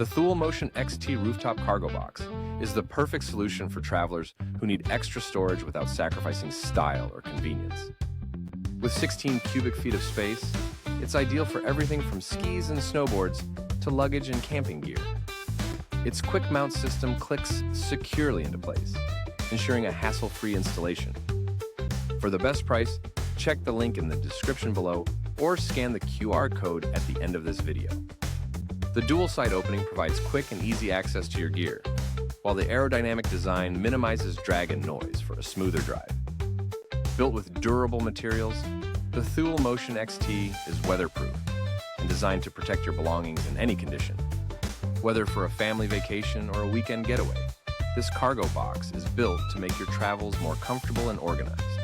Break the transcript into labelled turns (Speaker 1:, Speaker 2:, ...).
Speaker 1: The Thule Motion XT Rooftop Cargo Box is the perfect solution for travelers who need extra storage without sacrificing style or convenience. With 16 cubic feet of space, it's ideal for everything from skis and snowboards to luggage and camping gear. Its quick mount system clicks securely into place, ensuring a hassle-free installation. For the best price, check the link in the description below or scan the QR code at the end of this video. The dual side opening provides quick and easy access to your gear, while the aerodynamic design minimizes drag and noise for a smoother drive. Built with durable materials, the Thule Motion XT is weatherproof and designed to protect your belongings in any condition. Whether for a family vacation or a weekend getaway, this cargo box is built to make your travels more comfortable and organized.